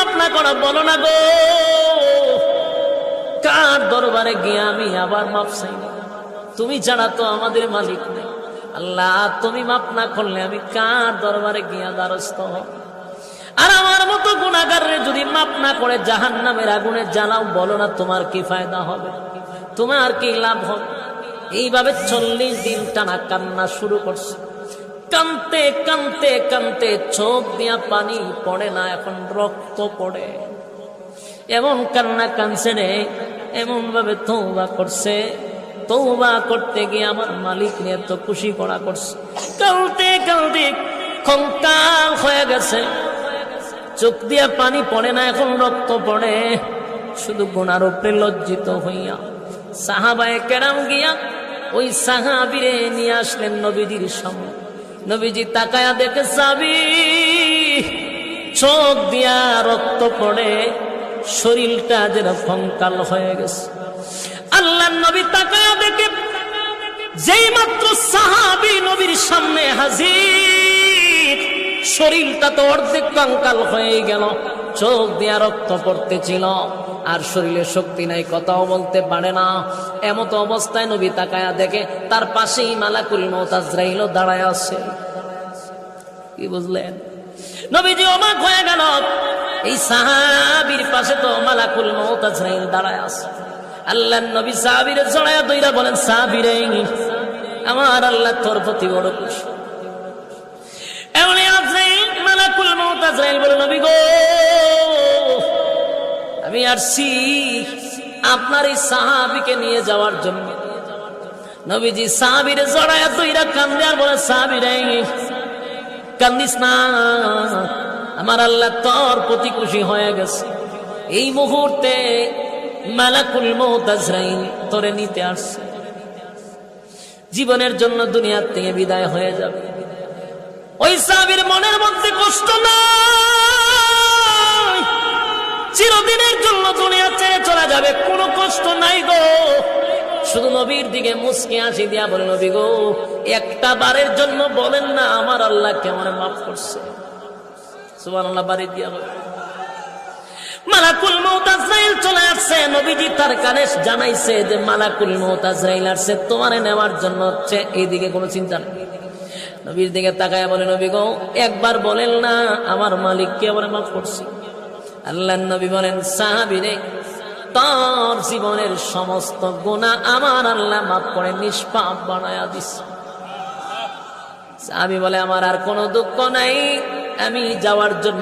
মাফ না করো বলো না গো, কার দরবারে গিয়ে আমি আবার মাফ চাই? তুমি ছাড়া তো আমাদের মালিক নেই। আল্লাহ তুমি মাফ না করলে আমি কার দরবারে গিয়া দ্বারস্থ হব? আর আমার মতো গুনাহগাররে যদি মাফ না করে জাহান্নামের আগুনে জ্বালাও, বলো না তোমার কি ফায়দা হবে, তোমার কি লাভ হবে? এইভাবে 40 দিন টানা কান্না শুরু করছে। কানতে কানতে কানতে চোখ দিয়া পানি পড়ে না, এখন রক্ত পড়ে। এমন কান্না কানছে রে, এমন ভাবে তওবা করছে, তওবা করতে গিয়ে আমার মালিক নিয়ে তো খুশি করা করছে। কালতে কালতে কঙ্কাল হয়ে গেছে, চোখ দিয়া পানি পড়ে না, এখন রক্ত পড়ে। শুধু গুনার উপরে লজ্জিত হইয়া সাহাবায়ে কেরাম গিয়া ওই সাহাবীরে নিয়ে আসলেন নবীজির সামনে। নবীজি তাকায়া দেখে সাহাবী চোখ দিয়া রক্ত পড়ে, শরীরটা যেন কঙ্কাল হয়ে গেছে। আল্লাহর নবী তাকায়া দেখে যেই মাত্র সাহাবী নবীর সামনে হাজির, শরীরটা তো অর্ধেক কঙ্কাল হয়ে গেল, চোখ দিয়া রক্ত পড়তেছিল, আর শরীরে শক্তি নাই, কথাও বলতে পারে না। এমত অবস্থায় নবী তাকায়া দেখে তার পাশেই মালাকুল মউত আজরাইল দাঁড়ায় আছে। কি বুঝলেন? নবীজি অবাক হয়ে গেল, এই সাহাবীর পাশে তো মালাকুল মউত আজরাইল দাঁড়ায় আছে। আল্লাহর নবী সাহাবীরে জড়ায়া ধইরা বলেন, সাহাবীরে আমার আল্লাহ তোর প্রতি বড় খুশি। এমন আজরাইল মালাকুল মউত আজরাইল বলে, নবী গো আমি আসছি আপনার এই সাহাবীকে নিয়ে যাওয়ার জন্য। নবীজি সাহাবীরে জড়ায়া ধইরা কান্দে আর বলে, সাহাবীরে কান্দিস না, আমার আল্লাহ তোর প্রতি খুশি হয়ে গেছে। এই মুহূর্তে মালাকুল মউত আজরাইল তোরে নিতে আসছে, জীবনের জন্য দুনিয়ার থেকে বিদায় হয়ে যাবে। ওই সাহাবীর মনের মধ্যে কষ্ট নাই, চিরদিনের জন্য দুনিয়া ছেড়ে চলে যাবে, কোনো কষ্ট নাই গো। শুধু নবীর দিকে মুস্কি হাসি দিয়া বলে, নবী গো একটা বারের জন্য বলেন না আমার আল্লাহ কেমন মাফ করছে। সুবহানাল্লাহ, বাড়ি দিয়া বলে। মালাকুল মউত আজরাইল চলে আসছে। নবীজি তার কানে জানাইছে যে মালাকুল মউত আজরাইল আসছে তোমারে নেওয়ার জন্য, হচ্ছে এইদিকে কোনো চিন্তা নেই। নবীর দিকে তাকায়া বলে, নবী গো একবার বলেন না আমার মালিক কেমন মাফ করছে। আল্লাহর নবী বলেন, সাহাবীরে তোর জীবনের সমস্ত গুনাহ আমার আল্লাহ মাফ করে নিষ্পাপ বানায়া দিছে। সাহাবী বলে, আমার আর কোনো দুঃখ নাই, আমি যাওয়ার জন্য